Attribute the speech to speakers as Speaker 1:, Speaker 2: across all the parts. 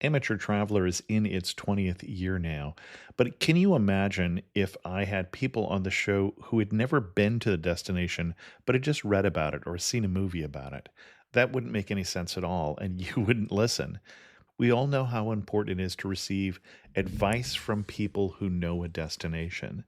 Speaker 1: Amateur Traveler is in its 20th year now, but can you imagine if I had people on the show who had never been to the destination, but had just read about it or seen a movie about it? That wouldn't make any sense at all, and you wouldn't listen. We all know how important it is to receive advice from people who know a destination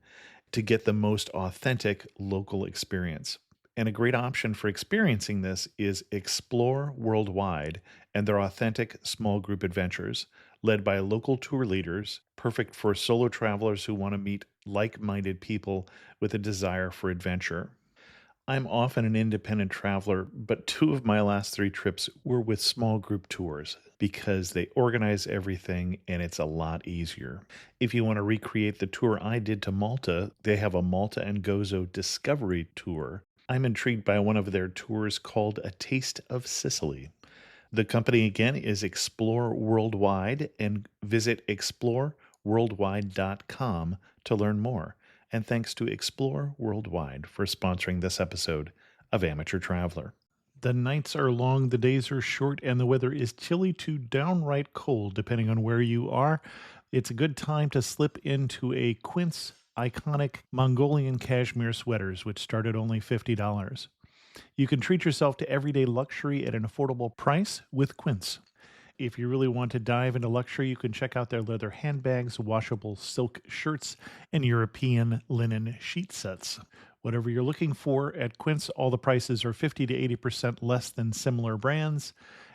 Speaker 1: to get the most authentic local experience. And a great option for experiencing this is Explore Worldwide and their authentic small group adventures, led by local tour leaders, perfect for solo travelers who want to meet like minded people with a desire for adventure. I'm often an independent traveler, but two of my last three trips were with small group tours because they organize everything and it's a lot easier. If you want to recreate the tour I did to Malta, they have a Malta and Gozo Discovery Tour. I'm intrigued by one of their tours called A Taste of Sicily. The company again is Explore Worldwide, and visit exploreworldwide.com to learn more. And thanks to Explore Worldwide for sponsoring this episode of Amateur Traveler. The nights are long, the days are short, and the weather is chilly to downright cold, depending on where you are. It's a good time to slip into a Quince iconic Mongolian cashmere sweaters, which start at only $50. You can treat yourself to everyday luxury at an affordable price with Quince. If you really want to dive into luxury, you can check out their leather handbags, washable silk shirts, and European linen sheet sets. Whatever you're looking for at Quince, all the prices are 50 to 80% less than similar brands,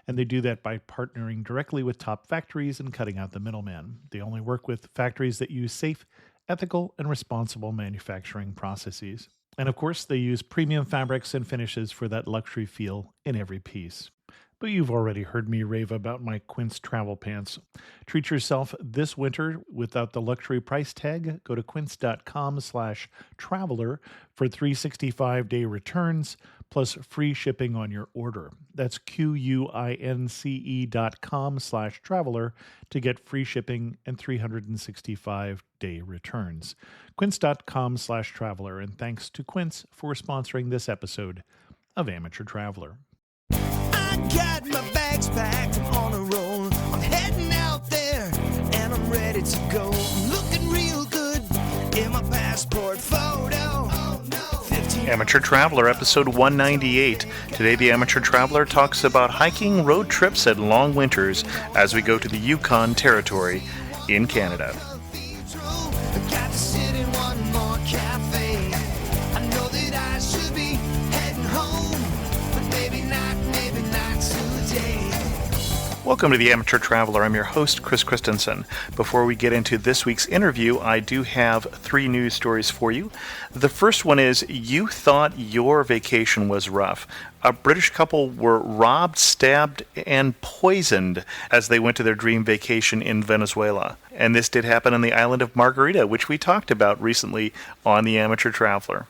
Speaker 1: and they do that by partnering directly with top factories and cutting out the middleman. They only work with factories that use safe, ethical, and responsible manufacturing processes. And of course, they use premium fabrics and finishes for that luxury feel in every piece. But you've already heard me rave about my Quince travel pants. Treat yourself this winter without the luxury price tag. Go to quince.com/traveler for 365-day returns plus free shipping on your order. That's QUINCE.com/traveler to get free shipping and 365-day returns. Quince.com/traveler. And thanks to Quince for sponsoring this episode of Amateur Traveler.
Speaker 2: I got my bags packed, I'm on a roll. I'm heading out there, and I'm ready to go. I'm looking real good in my passport photo. Oh, no.
Speaker 1: Amateur Traveler, episode 198. Today, the Amateur Traveler talks about hiking, road trips, and long winters as we go to the Yukon Territory in Canada.
Speaker 2: I got to sit in one more cafe. I know that I should be heading home, but maybe not today.
Speaker 1: Welcome to the Amateur Traveler. I'm your host, Chris Christensen. Before we get into this week's interview, I do have three news stories for you. The first one is, you thought your vacation was rough. A British couple were robbed, stabbed, and poisoned as they went to their dream vacation in Venezuela. And this did happen on the island of Margarita, which we talked about recently on the Amateur Traveler.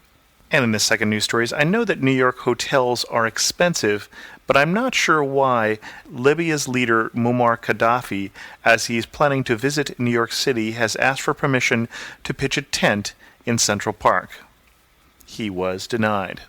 Speaker 1: And in the second news stories, I know that New York hotels are expensive, but I'm not sure why Libya's leader Muammar Gaddafi, as he's planning to visit New York City, has asked for permission to pitch a tent in Central Park. He was denied.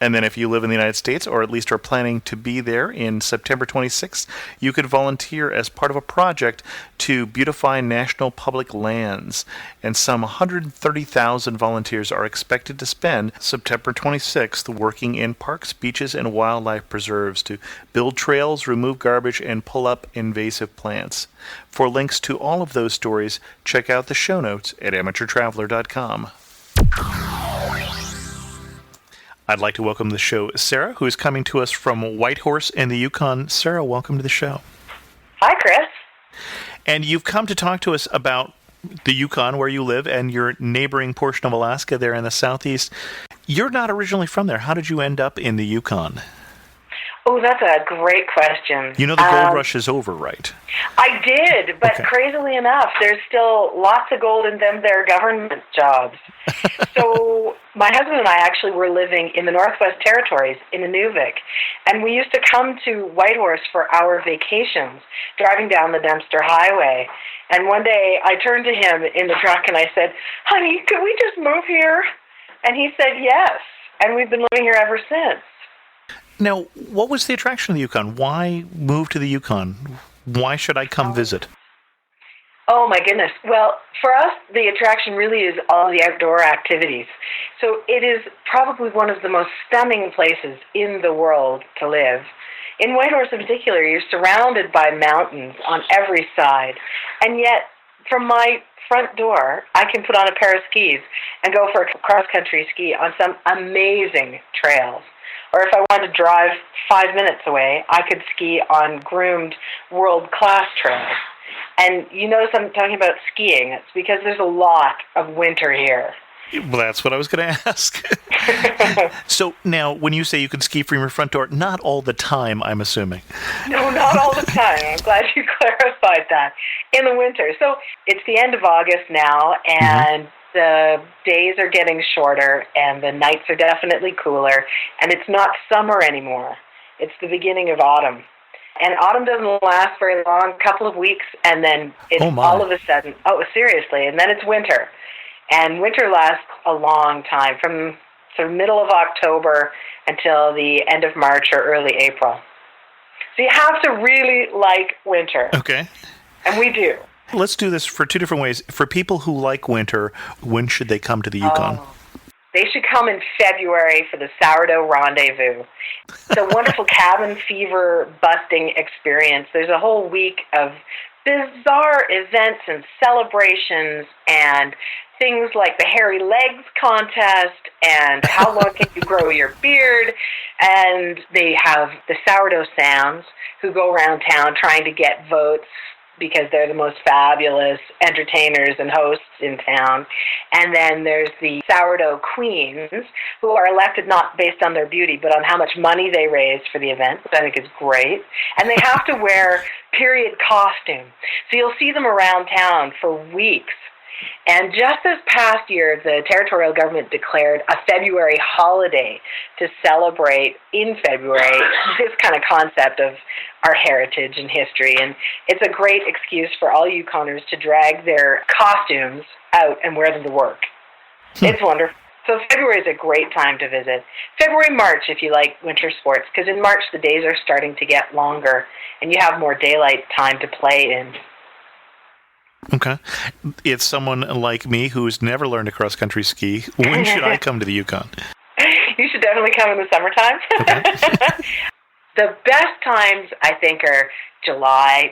Speaker 1: And then if you live in the United States, or at least are planning to be there in September 26th, you could volunteer as part of a project to beautify national public lands. And some 130,000 volunteers are expected to spend September 26th working in parks, beaches, and wildlife preserves to build trails, remove garbage, and pull up invasive plants. For links to all of those stories, check out the show notes at amateurtraveler.com. I'd like to welcome to the show Sarah, who is coming to us from Whitehorse in the Yukon. Sarah, welcome to the show.
Speaker 3: Hi, Chris.
Speaker 1: And you've come to talk to us about the Yukon, where you live, and your neighboring portion of Alaska there in the southeast. You're not originally from there. How did you end up in the Yukon?
Speaker 3: Oh, that's a great question.
Speaker 1: You know the gold rush is over, right?
Speaker 3: I did, but
Speaker 1: Okay.
Speaker 3: Crazily enough, there's still lots of gold in them there government jobs. So my husband and I actually were living in the Northwest Territories in Inuvik, and we used to come to Whitehorse for our vacations, driving down the Dempster Highway. And one day I turned to him in the truck and I said, "Honey, could we just move here?" And he said yes, and we've been living here ever since.
Speaker 1: Now, what was the attraction of the Yukon? Why move to the Yukon? Why should I come visit?
Speaker 3: Oh my goodness. Well, for us, the attraction really is all the outdoor activities. So it is probably one of the most stunning places in the world to live. In Whitehorse in particular, you're surrounded by mountains on every side. And yet, from my front door, I can put on a pair of skis and go for a cross-country ski on some amazing trails. Or if I wanted to drive 5 minutes away, I could ski on groomed world-class trails. And you notice I'm talking about skiing. It's because there's a lot of winter here.
Speaker 1: Well, that's what I was going to ask. So now, when you say you can ski from your front door, not all the time, I'm assuming.
Speaker 3: No, not all the time. I'm glad you clarified that. In the winter. So it's the end of August now, and the days are getting shorter, and the nights are definitely cooler, and it's not summer anymore. It's the beginning of autumn. And autumn doesn't last very long, a couple of weeks, and then it's all of a sudden, seriously, and then it's winter. And winter lasts a long time, from the middle of October until the end of March or early April. So you have to really like winter.
Speaker 1: Okay.
Speaker 3: And we do.
Speaker 1: Let's do this for two different ways. For people who like winter, when should they come to the Yukon?
Speaker 3: They should come in February for the Sourdough Rendezvous. It's a wonderful cabin fever busting experience. There's a whole week of bizarre events and celebrations and things like the hairy legs contest and how long can you grow your beard. And they have the Sourdough Sounds who go around town trying to get votes because they're the most fabulous entertainers and hosts in town. And then there's the Sourdough Queens, who are elected not based on their beauty, but on how much money they raise for the event, which I think is great. And they have to wear period costume. So you'll see them around town for weeks. And just this past year, the territorial government declared a February holiday to celebrate in February this kind of concept of our heritage and history. And it's a great excuse for all Yukoners to drag their costumes out and wear them to work. It's wonderful. So February is a great time to visit. February, March, if you like winter sports, because in March the days are starting to get longer and you have more daylight time to play in.
Speaker 1: Okay. It's someone like me who's never learned to cross-country ski. When should I come to the Yukon?
Speaker 3: You should definitely come in the summertime. Okay. The best times, I think, are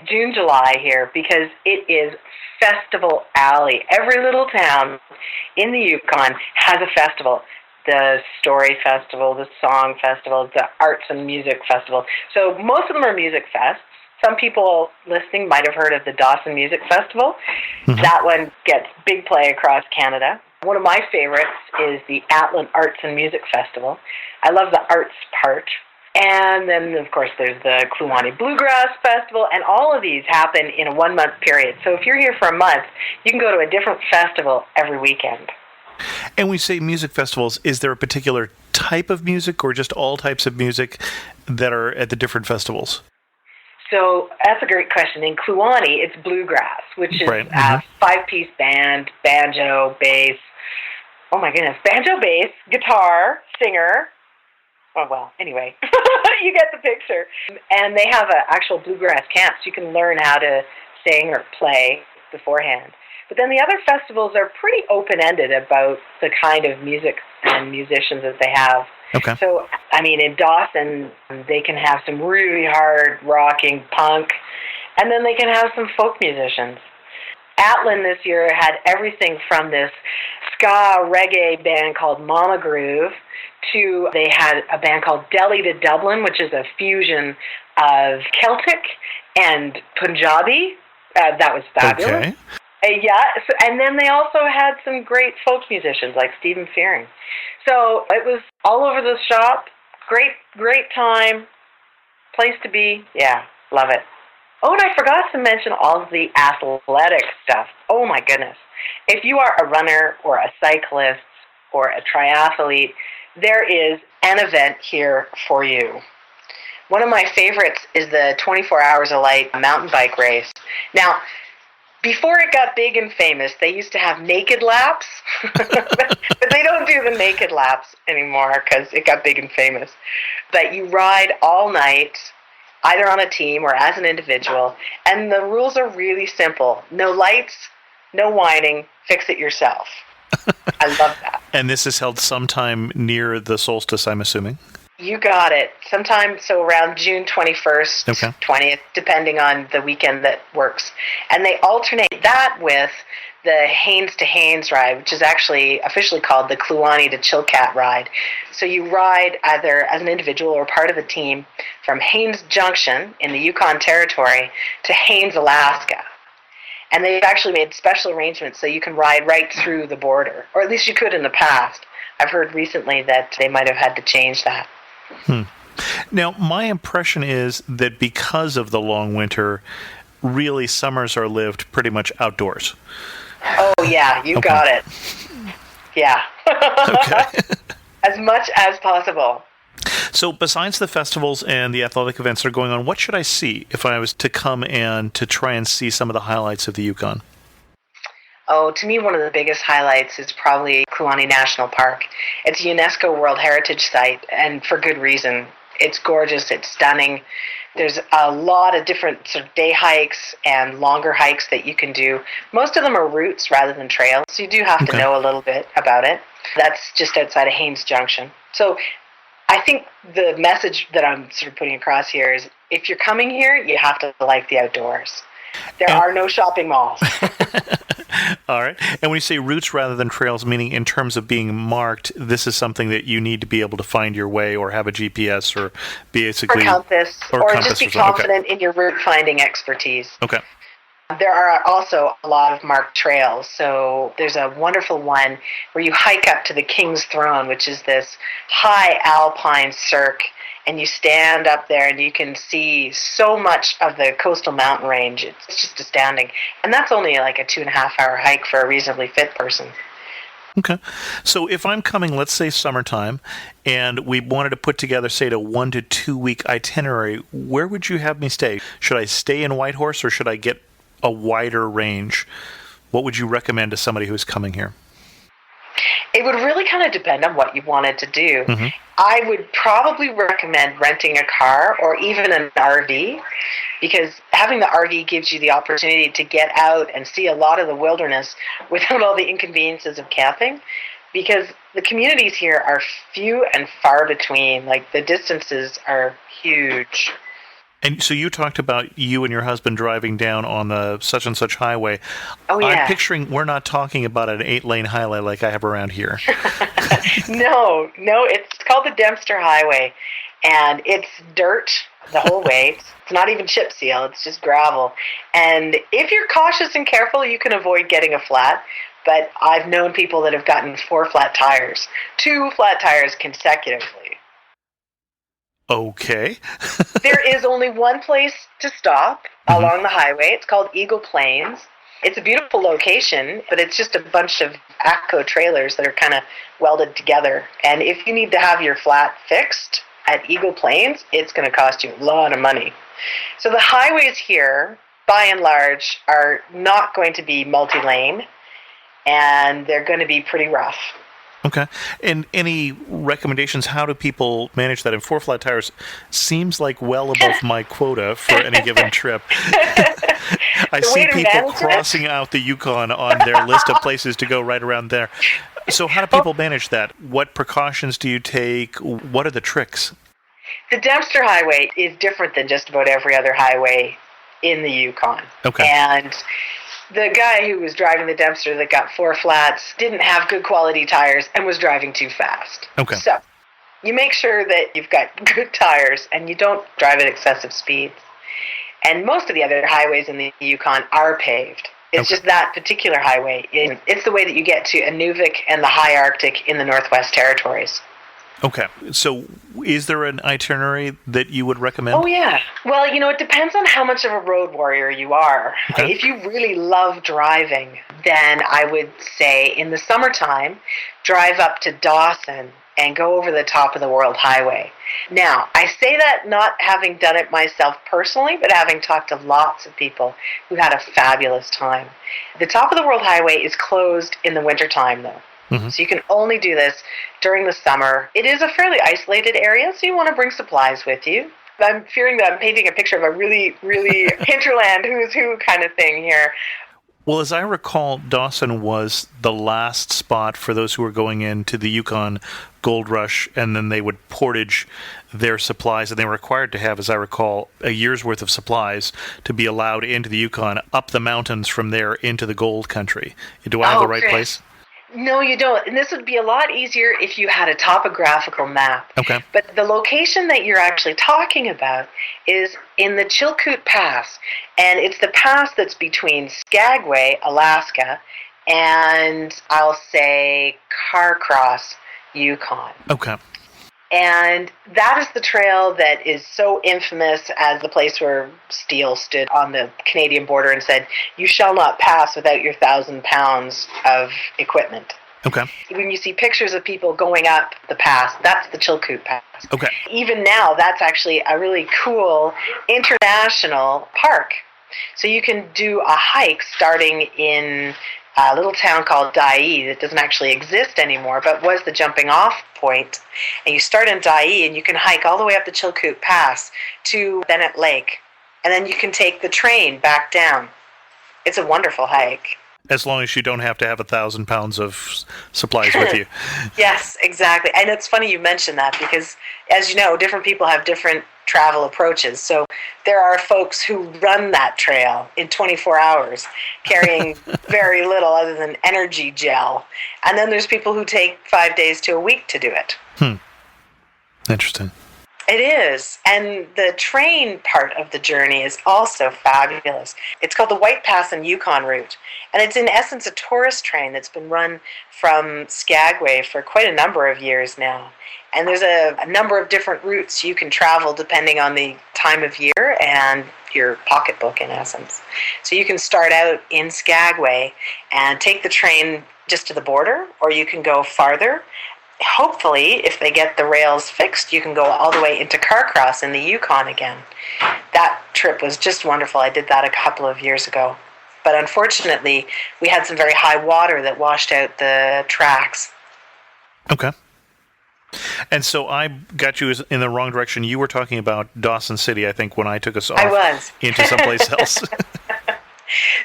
Speaker 3: June, July here, because it is Festival Alley. Every little town in the Yukon has a festival. The Story Festival, the Song Festival, the Arts and Music Festival. So most of them are music fests. Some people listening might have heard of the Dawson Music Festival. That one gets big play across Canada. One of my favorites is the Atlin Arts and Music Festival. I love the arts part. And then, of course, there's the Kluane Bluegrass Festival, and all of these happen in a 1-month period. So if you're here for a month, you can go to a different festival every weekend.
Speaker 1: And we say music festivals, is there a particular type of music or just all types of music that are at the different festivals?
Speaker 3: So that's a great question. In Kluane, it's bluegrass, which is a 5-piece band, banjo, bass. Oh my goodness, banjo, bass, guitar, singer. Oh, well, anyway, you get the picture. And they have an actual bluegrass camp, so you can learn how to sing or play beforehand. But then the other festivals are pretty open-ended about the kind of music and musicians that they have.
Speaker 1: Okay.
Speaker 3: So, I mean, in Dawson, they can have some really hard rocking punk, and then they can have some folk musicians. Atlin this year had everything from this ska reggae band called Mama Groove to they had a band called Delhi to Dublin, which is a fusion of Celtic and Punjabi. That was fabulous.
Speaker 1: Okay.
Speaker 3: And then they also had some great folk musicians like Stephen Fearing. So it was all over the shop. Great time. Place to be. Yeah, love it. Oh, and I forgot to mention all of the athletic stuff. Oh, my goodness. If you are a runner or a cyclist or a triathlete, there is an event here for you. One of my favorites is the 24 Hours of Light mountain bike race. Now, before it got big and famous, they used to have naked laps, but they don't do the naked laps anymore because it got big and famous. But you ride all night, either on a team or as an individual. And the rules are really simple. No lights, no whining, fix it yourself. I love that.
Speaker 1: And this is held sometime near the solstice, I'm assuming?
Speaker 3: You got it. Sometime, so around June 21st,
Speaker 1: Okay.
Speaker 3: 20th, depending on the weekend that works. And they alternate that with the Haines to Haines ride, which is actually officially called the Kluane to Chilkat ride. So you ride either as an individual or part of a team from Haines Junction in the Yukon Territory to Haines, Alaska. And they've actually made special arrangements so you can ride right through the border, or at least you could in the past. I've heard recently that they might have had to change that.
Speaker 1: Now, my impression is that because of the long winter, really summers are lived pretty much outdoors.
Speaker 3: Oh, yeah, you got it. Yeah.
Speaker 1: Okay.
Speaker 3: As much as possible.
Speaker 1: So besides the festivals and the athletic events that are going on, what should I see if I was to come and to try and see some of the highlights of the Yukon?
Speaker 3: Oh, to me, one of the biggest highlights is probably Kluane National Park. It's a UNESCO World Heritage Site, and for good reason. It's gorgeous. It's stunning. There's a lot of different sort of day hikes and longer hikes that you can do. Most of them are routes rather than trails, so you do have to know a little bit about it. That's just outside of Haines Junction. So I think the message that I'm sort of putting across here is if you're coming here, you have to like the outdoors. There are no shopping malls.
Speaker 1: All right. And when you say routes rather than trails, meaning in terms of being marked, this is something that you need to be able to find your way or have a GPS or basically...
Speaker 3: Or compass. Or just be confident
Speaker 1: okay.
Speaker 3: in your route finding expertise.
Speaker 1: Okay.
Speaker 3: There are also a lot of marked trails. So there's a wonderful one where you hike up to the King's Throne, which is this high alpine cirque, and you stand up there and you can see so much of the coastal mountain range. It's just astounding. And that's only like a 2.5-hour hike for a reasonably fit person.
Speaker 1: Okay. So if I'm coming, let's say summertime, and we wanted to put together, say, a 1 to 2 week itinerary, where would you have me stay? Should I stay in Whitehorse or should I get a wider range? What would you recommend to somebody who's coming here?
Speaker 3: It would really kind of depend on what you wanted to do.
Speaker 1: Mm-hmm.
Speaker 3: I would probably recommend renting a car or even an RV, because having the RV gives you the opportunity to get out and see a lot of the wilderness without all the inconveniences of camping, because the communities here are few and far between. Like, the distances are huge.
Speaker 1: And so you talked about you and your husband driving down on the such and such highway.
Speaker 3: Oh, yeah.
Speaker 1: I'm picturing we're not talking about an 8-lane highway like I have around here.
Speaker 3: No, it's called the Dempster Highway, and it's dirt the whole way. It's not even chip seal, it's just gravel. And if you're cautious and careful, you can avoid getting a flat. But I've known people that have gotten 4 flat tires, 2 flat tires consecutively.
Speaker 1: Okay.
Speaker 3: There is only one place to stop along the highway. It's called Eagle Plains. It's a beautiful location, but it's just a bunch of ACO trailers that are kind of welded together. And if you need to have your flat fixed at Eagle Plains, it's going to cost you a lot of money. So the highways here, by and large, are not going to be multi-lane, and they're going to be pretty rough.
Speaker 1: Okay. And any recommendations? How do people manage that? And 4 flat tires seems like well above my quota for any given trip. I see people crossing out the Yukon on their list of places to go right around there. So how do people manage that? What precautions do you take? What are the tricks?
Speaker 3: The Dempster Highway is different than just about every other highway in the Yukon.
Speaker 1: Okay.
Speaker 3: And the guy who was driving the Dempster that got 4 flats didn't have good quality tires and was driving too fast.
Speaker 1: Okay.
Speaker 3: So you make sure that you've got good tires and you don't drive at excessive speeds. And most of the other highways in the Yukon are paved. It's just that particular highway. It's the way that you get to Inuvik and the high Arctic in the Northwest Territories.
Speaker 1: Okay. So is there an itinerary that you would recommend?
Speaker 3: Oh, yeah. Well, it depends on how much of a road warrior you are.
Speaker 1: Okay.
Speaker 3: If you really love driving, then I would say in the summertime, drive up to Dawson and go over the top of the World Highway. Now, I say that not having done it myself personally, but having talked to lots of people who had a fabulous time. The top of the World Highway is closed in the wintertime, though. Mm-hmm. So you can only do this during the summer. It is a fairly isolated area, so you want to bring supplies with you. I'm fearing that I'm painting a picture of a really, really hinterland who's who kind of thing here.
Speaker 1: Well, as I recall, Dawson was the last spot for those who were going into the Yukon Gold Rush, and then they would portage their supplies, and they were required to have, as I recall, a year's worth of supplies to be allowed into the Yukon, up the mountains from there into the gold country. Do I have the right place?
Speaker 3: No, you don't. And this would be a lot easier if you had a topographical map.
Speaker 1: Okay.
Speaker 3: But the location that you're actually talking about is in the Chilkoot Pass. And it's the pass that's between Skagway, Alaska, and I'll say Carcross, Yukon.
Speaker 1: Okay.
Speaker 3: And that is the trail that is so infamous as the place where Steele stood on the Canadian border and said, "You shall not pass without your 1,000 pounds of equipment."
Speaker 1: Okay.
Speaker 3: When you see pictures of people going up the pass, that's the Chilkoot Pass.
Speaker 1: Okay.
Speaker 3: Even now, that's actually a really cool international park. So you can do a hike starting in a little town called Dyea that doesn't actually exist anymore, but was the jumping off point. And you start in Dyea and you can hike all the way up the Chilkoot Pass to Bennett Lake. And then you can take the train back down. It's a wonderful hike.
Speaker 1: As long as you don't have to have 1,000 pounds of supplies with you.
Speaker 3: Yes, exactly. And it's funny you mention that because, as you know, different people have different travel approaches. So there are folks who run that trail in 24 hours, carrying very little other than energy gel. And then there's people who take 5 days to a week to do it.
Speaker 1: Interesting.
Speaker 3: It is. And the train part of the journey is also fabulous. It's called the White Pass and Yukon route. And it's in essence a tourist train that's been run from Skagway for quite a number of years now. And there's a number of different routes you can travel depending on the time of year and your pocketbook in essence. So you can start out in Skagway and take the train just to the border, or you can go farther. Hopefully, if they get the rails fixed, you can go all the way into Carcross in the Yukon again. That trip was just wonderful. I did that a couple of years ago. But unfortunately, we had some very high water that washed out the tracks.
Speaker 1: Okay. And so I got you in the wrong direction. You were talking about Dawson City, I think, when I took us off into someplace else.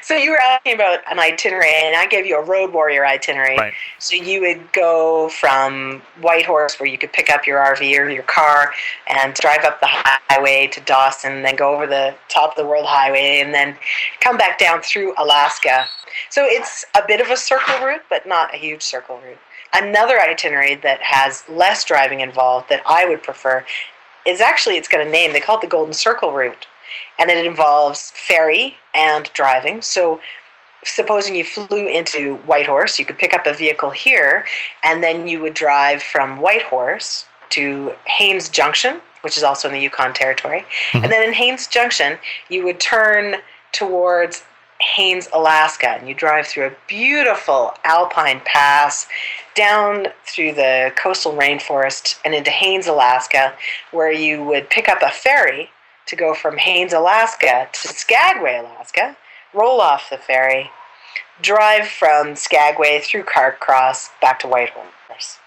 Speaker 3: So you were asking about an itinerary, and I gave you a Road Warrior itinerary.
Speaker 1: Right.
Speaker 3: So you would go from Whitehorse, where you could pick up your RV or your car and drive up the highway to Dawson, then go over the top of the World Highway, and then come back down through Alaska. So it's a bit of a circle route, but not a huge circle route. Another itinerary that has less driving involved that I would prefer is actually, it's got a name. They call it the Golden Circle route. And it involves ferry and driving. So supposing you flew into Whitehorse, you could pick up a vehicle here, and then you would drive from Whitehorse to Haines Junction, which is also in the Yukon Territory. Mm-hmm. And then in Haines Junction, you would turn towards Haines, Alaska, and you drive through a beautiful alpine pass down through the coastal rainforest and into Haines, Alaska, where you would pick up a ferry to go from Haines, Alaska to Skagway, Alaska, roll off the ferry, drive from Skagway through Carcross back to Whitehorse.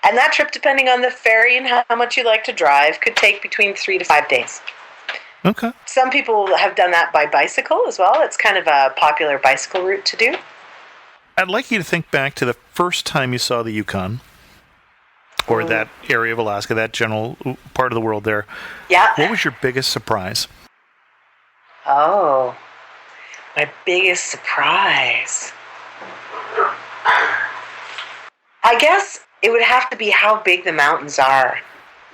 Speaker 3: And that trip, depending on the ferry and how much you like to drive, could take between 3 to 5 days.
Speaker 1: Okay.
Speaker 3: Some people have done that by bicycle as well. It's kind of a popular bicycle route to do.
Speaker 1: I'd like you to think back to the first time you saw the Yukon, or that area of Alaska, that general part of the world there.
Speaker 3: Yeah.
Speaker 1: What was your biggest surprise?
Speaker 3: Oh, my biggest surprise. I guess it would have to be how big the mountains are.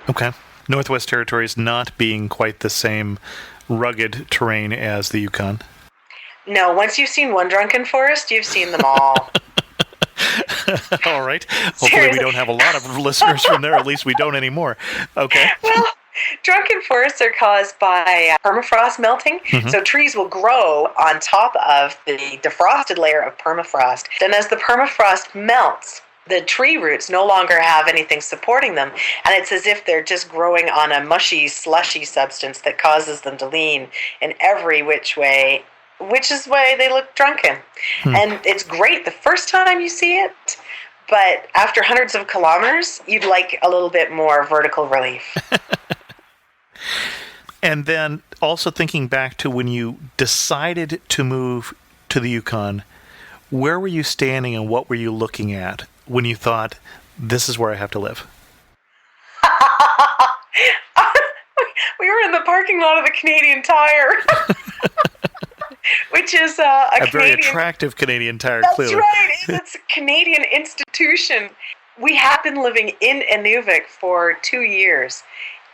Speaker 1: Okay. Northwest Territories not being quite the same rugged terrain as the Yukon.
Speaker 3: No, once you've seen one drunken forest, you've seen them all.
Speaker 1: All right. Hopefully we don't have a lot of listeners from there. At least we don't anymore. Okay.
Speaker 3: Well, drunken forests are caused by permafrost melting. Mm-hmm. So trees will grow on top of the defrosted layer of permafrost. Then as the permafrost melts, the tree roots no longer have anything supporting them. And it's as if they're just growing on a mushy, slushy substance that causes them to lean in every which way, which is why they look drunken. And it's great the first time you see it, but after hundreds of kilometers, you'd like a little bit more vertical relief.
Speaker 1: And then also thinking back to when you decided to move to the Yukon, where were you standing and what were you looking at when you thought, this is where I have to live?
Speaker 3: We were in the parking lot of the Canadian Tire, which is a
Speaker 1: very attractive Canadian Tire,
Speaker 3: That's
Speaker 1: clearly.
Speaker 3: right. It's a Canadian institution. We have been living in Inuvik for 2 years.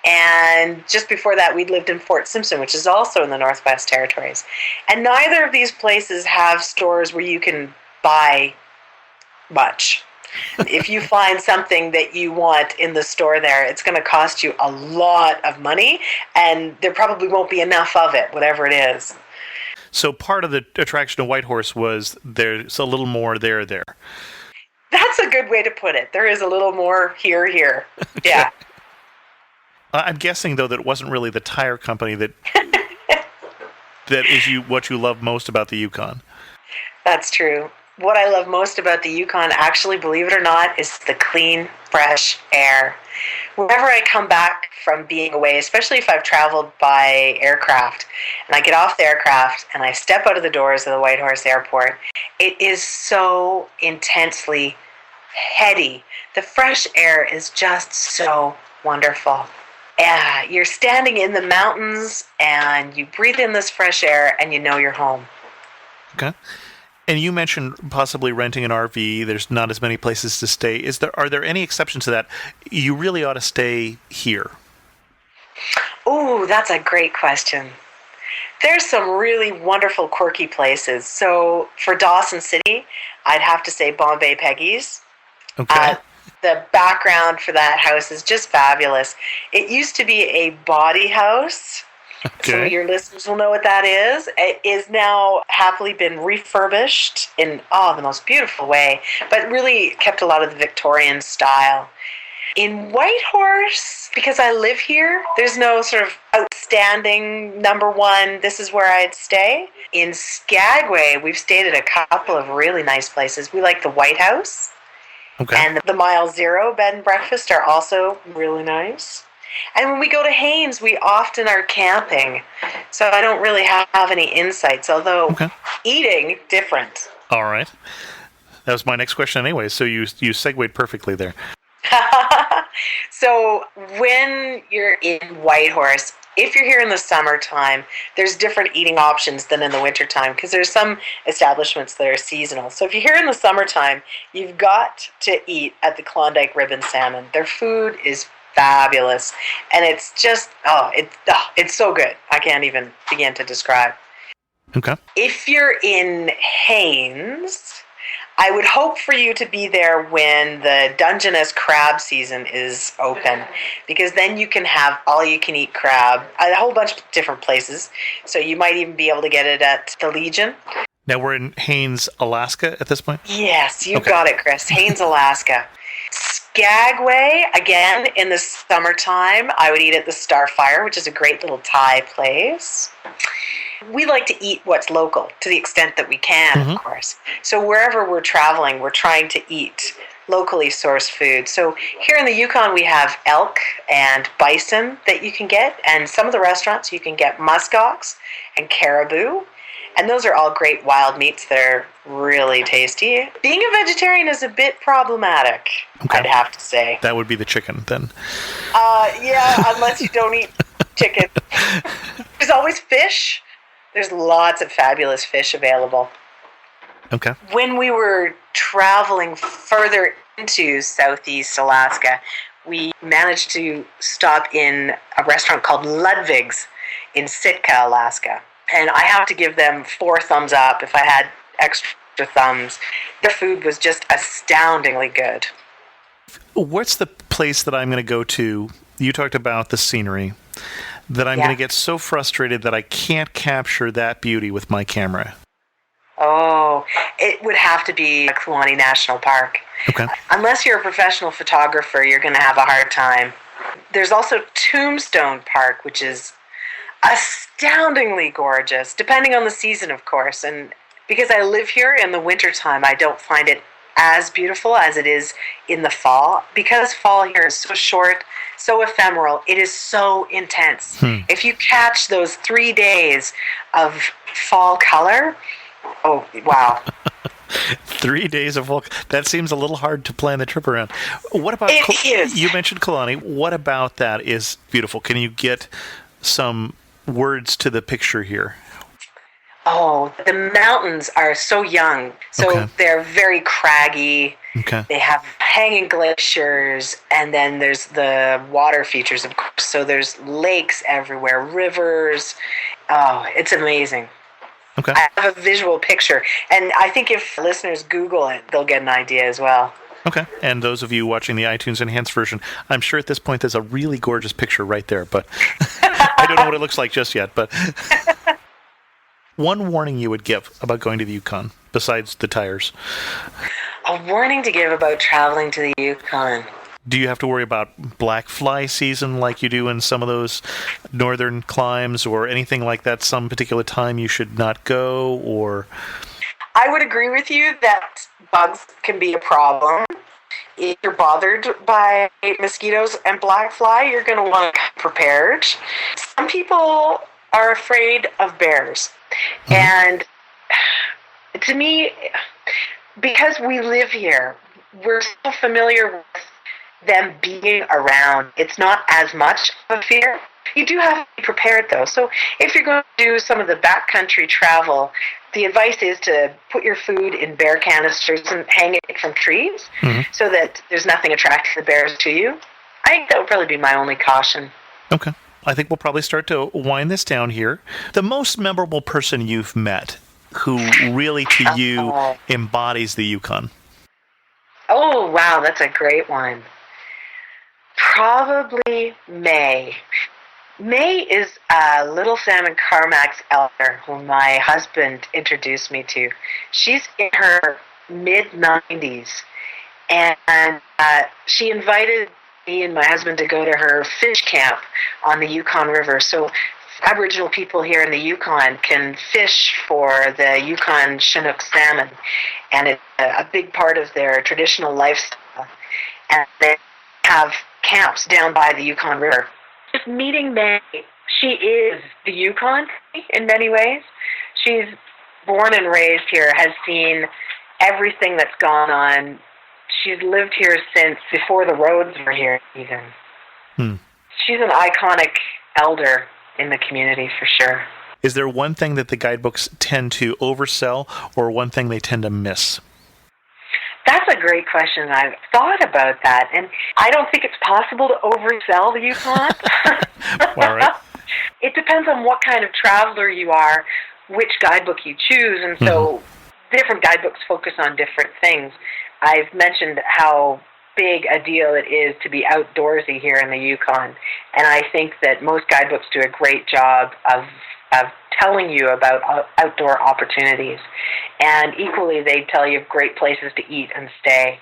Speaker 3: And just before that, we'd lived in Fort Simpson, which is also in the Northwest Territories. And neither of these places have stores where you can buy much. If you find something that you want in the store there, it's going to cost you a lot of money, and there probably won't be enough of it, whatever it is.
Speaker 1: So part of the attraction of Whitehorse was there's a little more there.
Speaker 3: That's a good way to put it. There is a little more here. Yeah.
Speaker 1: I'm guessing, though, that it wasn't really the tire company that is what you love most about the Yukon.
Speaker 3: That's true. What I love most about the Yukon, actually, believe it or not, is the clean, fresh air. Whenever I come back from being away, especially if I've traveled by aircraft, and I get off the aircraft and I step out of the doors of the Whitehorse Airport, it is so intensely heady. The fresh air is just so wonderful. You're standing in the mountains and you breathe in this fresh air and you know you're home.
Speaker 1: Okay. And you mentioned possibly renting an RV. There's not as many places to stay. Are there any exceptions to that? You really ought to stay here.
Speaker 3: Ooh, that's a great question. There's some really wonderful, quirky places. So for Dawson City, I'd have to say Bombay Peggy's.
Speaker 1: Okay.
Speaker 3: The background for that house is just fabulous. It used to be a body house.
Speaker 1: Okay.
Speaker 3: Some of your listeners will know what that is. It is now happily been refurbished in the most beautiful way, but really kept a lot of the Victorian style. In Whitehorse, because I live here, there's no sort of outstanding number one, this is where I'd stay. In Skagway, we've stayed at a couple of really nice places. We like the White House.
Speaker 1: Okay.
Speaker 3: And the Mile Zero bed and breakfast are also really nice. And when we go to Haines, we often are camping. So I don't really have any insights, although eating, different.
Speaker 1: All right. That was my next question anyway, so you segued perfectly there.
Speaker 3: So when you're in Whitehorse, if you're here in the summertime, there's different eating options than in the wintertime because there's some establishments that are seasonal. So if you're here in the summertime, you've got to eat at the Klondike Rib and Salmon. Their food is fabulous, and it's just, it's so good. I can't even begin to describe.
Speaker 1: Okay.
Speaker 3: If you're in Haines, I would hope for you to be there when the Dungeness crab season is open, because then you can have all-you-can-eat crab at a whole bunch of different places. So you might even be able to get it at the Legion.
Speaker 1: Now we're in Haines, Alaska at this point?
Speaker 3: Yes, you got it, Chris. Haines, Alaska. Skagway, again, in the summertime, I would eat at the Starfire, which is a great little Thai place. We like to eat what's local to the extent that we can, of course. So wherever we're traveling, we're trying to eat locally sourced food. So here in the Yukon, we have elk and bison that you can get. And some of the restaurants, you can get muskox and caribou. And those are all great wild meats that are really tasty. Being a vegetarian is a bit problematic, I'd have to say.
Speaker 1: That would be the chicken, then.
Speaker 3: Yeah, unless you don't eat chicken. There's always fish. There's lots of fabulous fish available.
Speaker 1: Okay.
Speaker 3: When we were traveling further into Southeast Alaska, we managed to stop in a restaurant called Ludwig's in Sitka, Alaska. And I have to give them 4 thumbs up if I had extra thumbs. Their food was just astoundingly good.
Speaker 1: What's the place that I'm going to go to? You talked about the scenery. That I'm going to get so frustrated that I can't capture that beauty with my camera.
Speaker 3: Oh, it would have to be Kluane National Park.
Speaker 1: Okay.
Speaker 3: Unless you're a professional photographer, you're going to have a hard time. There's also Tombstone Park, which is astoundingly gorgeous, depending on the season, of course. And because I live here in the wintertime, I don't find it as beautiful as it is in the fall. Because fall here is so short, so ephemeral. It is so intense. If you catch those 3 days of fall color, oh, wow.
Speaker 1: 3 days of walk. That seems a little hard to plan the trip around. What about
Speaker 3: It is.
Speaker 1: You mentioned Kluane. What about that is beautiful? Can you get some words to the picture here?
Speaker 3: Oh, the mountains are so young. So they're very craggy.
Speaker 1: Okay.
Speaker 3: They have hanging glaciers, and then there's the water features, of course. So there's lakes everywhere, rivers. Oh, it's amazing.
Speaker 1: Okay.
Speaker 3: I have a visual picture, and I think if listeners Google it, they'll get an idea as well.
Speaker 1: Okay. And those of you watching the iTunes Enhanced version, I'm sure at this point there's a really gorgeous picture right there, but I don't know what it looks like just yet. But one warning you would give about going to the Yukon, besides the tires?
Speaker 3: A warning to give about traveling to the Yukon.
Speaker 1: Do you have to worry about black fly season like you do in some of those northern climes, or anything like that, some particular time you should not go? Or
Speaker 3: I would agree with you that bugs can be a problem. If you're bothered by mosquitoes and black fly, you're going to want to be prepared. Some people are afraid of bears. And to me, because we live here, we're so familiar with them being around. It's not as much of a fear. You do have to be prepared, though. So if you're going to do some of the backcountry travel, the advice is to put your food in bear canisters and hang it from trees so that there's nothing attracting the bears to you. I think that would probably be my only caution.
Speaker 1: Okay. I think we'll probably start to wind this down here. The most memorable person you've met who really, to you, embodies the Yukon?
Speaker 3: Oh, wow, that's a great one. Probably May. May is Little Sam and Carmack's elder, whom my husband introduced me to. She's in her mid-90s, and she invited me and my husband to go to her fish camp on the Yukon River. So Aboriginal people here in the Yukon can fish for the Yukon Chinook salmon, and it's a big part of their traditional lifestyle. And they have camps down by the Yukon River. Just meeting May, she is the Yukon in many ways. She's born and raised here, has seen everything that's gone on. She's lived here since before the roads were here, even. She's an iconic elder in the community, for sure.
Speaker 1: Is there one thing that the guidebooks tend to oversell, or one thing they tend to miss?
Speaker 3: That's a great question. I've thought about that, and I don't think it's possible to oversell the Yukon.
Speaker 1: All right.
Speaker 3: It depends on what kind of traveler you are, which guidebook you choose, and so different guidebooks focus on different things. I've mentioned how big a deal it is to be outdoorsy here in the Yukon, and I think that most guidebooks do a great job of telling you about outdoor opportunities, and equally they tell you of great places to eat and stay.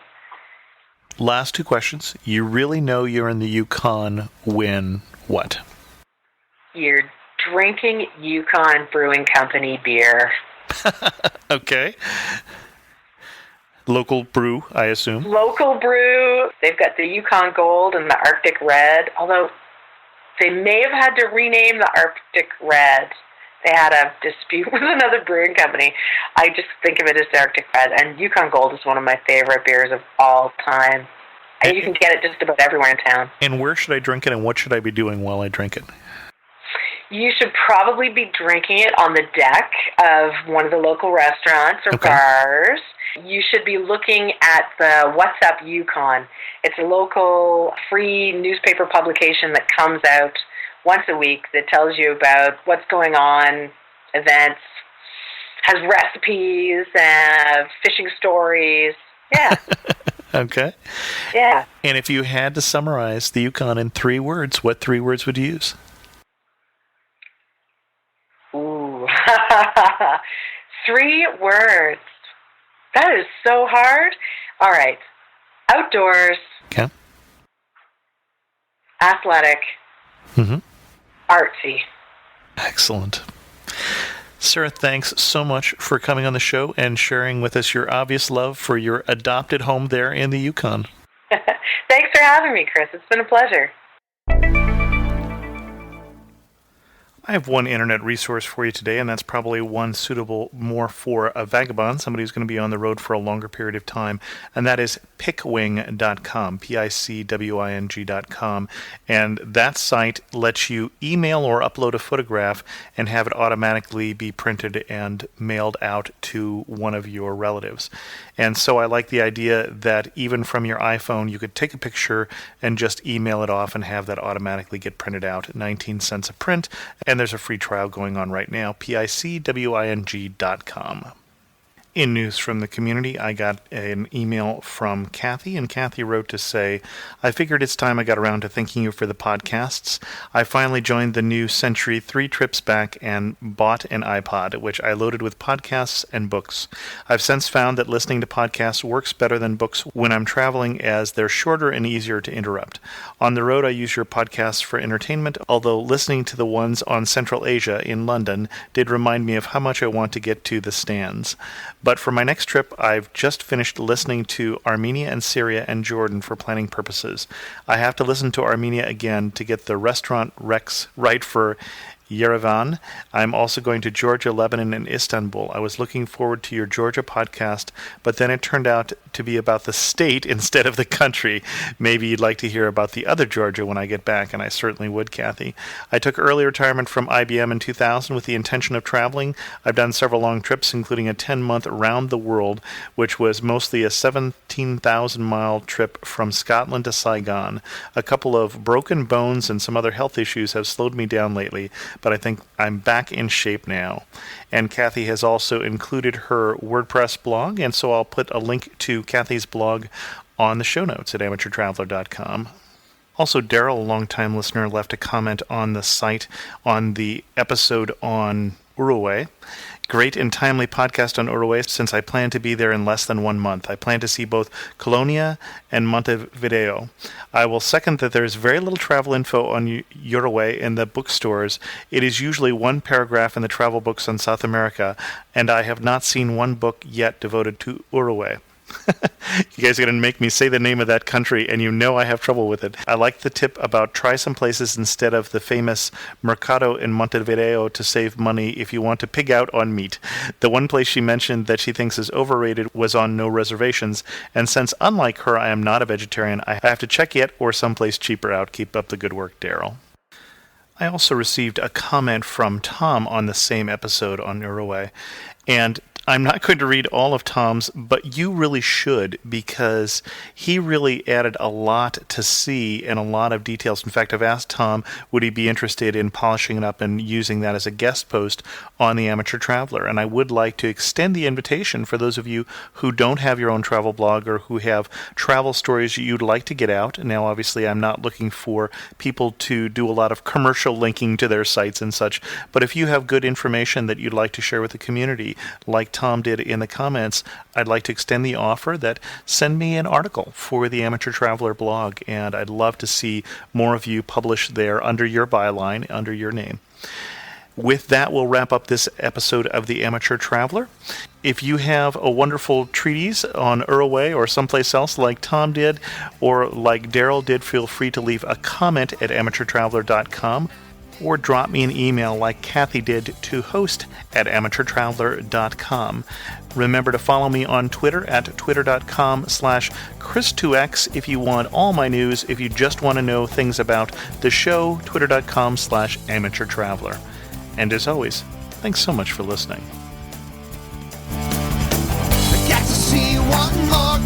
Speaker 1: Last two questions. You really know you're in the Yukon when what?
Speaker 3: You're drinking Yukon Brewing Company beer.
Speaker 1: Okay. Local brew, I assume.
Speaker 3: Local brew. They've got the Yukon Gold and the Arctic Red, although they may have had to rename the Arctic Red. They had a dispute with another brewing company. I just think of it as the Arctic Red, and Yukon Gold is one of my favorite beers of all time. And you can get it just about everywhere in town.
Speaker 1: And where should I drink it, and what should I be doing while I drink it?
Speaker 3: You should probably be drinking it on the deck of one of the local restaurants or bars. You should be looking at the What's Up Yukon. It's a local free newspaper publication that comes out once a week that tells you about what's going on, events, has recipes, fishing stories. Yeah.
Speaker 1: Okay.
Speaker 3: Yeah.
Speaker 1: And if you had to summarize the Yukon in 3 words, what 3 words would you use?
Speaker 3: Ooh. 3 words. That is so hard. All right. Outdoors.
Speaker 1: Okay.
Speaker 3: Athletic. Artsy.
Speaker 1: Excellent. Sarah, thanks so much for coming on the show and sharing with us your obvious love for your adopted home there in the Yukon.
Speaker 3: Thanks for having me, Chris. It's been a pleasure.
Speaker 1: I have one internet resource for you today, and that's probably one suitable more for a vagabond, somebody who's going to be on the road for a longer period of time, and that is pickwing.com, picwing.com. And that site lets you email or upload a photograph and have it automatically be printed and mailed out to one of your relatives. And so I like the idea that even from your iPhone, you could take a picture and just email it off and have that automatically get printed out. 19 cents a print, and there's a free trial going on right now, picwing.com. In news from the community, I got an email from Kathy, and Kathy wrote to say, I figured it's time I got around to thanking you for the podcasts. I finally joined the new century 3 trips back and bought an iPod, which I loaded with podcasts and books. I've since found that listening to podcasts works better than books when I'm traveling, as they're shorter and easier to interrupt. On the road, I use your podcasts for entertainment, although listening to the ones on Central Asia in London did remind me of how much I want to get to the stands. But for my next trip, I've just finished listening to Armenia and Syria and Jordan for planning purposes. I have to listen to Armenia again to get the restaurant recs right for Yerevan. I'm also going to Georgia, Lebanon, and Istanbul. I was looking forward to your Georgia podcast, but then it turned out to be about the state instead of the country. Maybe you'd like to hear about the other Georgia when I get back, and I certainly would, Kathy. I took early retirement from IBM in 2000 with the intention of traveling. I've done several long trips, including a 10-month round the world, which was mostly a 17,000-mile trip from Scotland to Saigon. A couple of broken bones and some other health issues have slowed me down lately, but I think I'm back in shape now. And Kathy has also included her WordPress blog, and so I'll put a link to Kathy's blog on the show notes at amateurtraveler.com. Also, Daryl, a longtime listener, left a comment on the site on the episode on Uruguay. Great and timely podcast on Uruguay, since I plan to be there in less than 1 month. I plan to see both Colonia and Montevideo. I will second that there is very little travel info on Uruguay in the bookstores. It is usually one paragraph in the travel books on South America, and I have not seen one book yet devoted to Uruguay. You guys are going to make me say the name of that country, and you know I have trouble with it. I like the tip about try some places instead of the famous Mercado in Montevideo to save money if you want to pig out on meat. The one place she mentioned that she thinks is overrated was on No Reservations, and since unlike her I am not a vegetarian, I have to check it or someplace cheaper out. Keep up the good work, Daryl. I also received a comment from Tom on the same episode on Uruguay, and I'm not going to read all of Tom's, but you really should, because he really added a lot to see and a lot of details. In fact, I've asked Tom, would he be interested in polishing it up and using that as a guest post on the Amateur Traveler? And I would like to extend the invitation for those of you who don't have your own travel blog or who have travel stories you'd like to get out. Now, obviously, I'm not looking for people to do a lot of commercial linking to their sites and such, but if you have good information that you'd like to share with the community, like Tom did in the comments, I'd like to extend the offer that send me an article for the Amateur Traveler blog, and I'd love to see more of you publish there under your byline, under your name. With that, we'll wrap up this episode of the Amateur Traveler. If you have a wonderful treatise on Uruguay or someplace else like Tom did, or like Daryl did, feel free to leave a comment at amateurtraveler.com. or drop me an email like Kathy did to host@amateurtraveler.com. Remember to follow me on Twitter at twitter.com/Chris2X if you want all my news. If you just want to know things about the show, twitter.com/amateurtraveler. And as always, thanks so much for listening.
Speaker 2: I got to see one more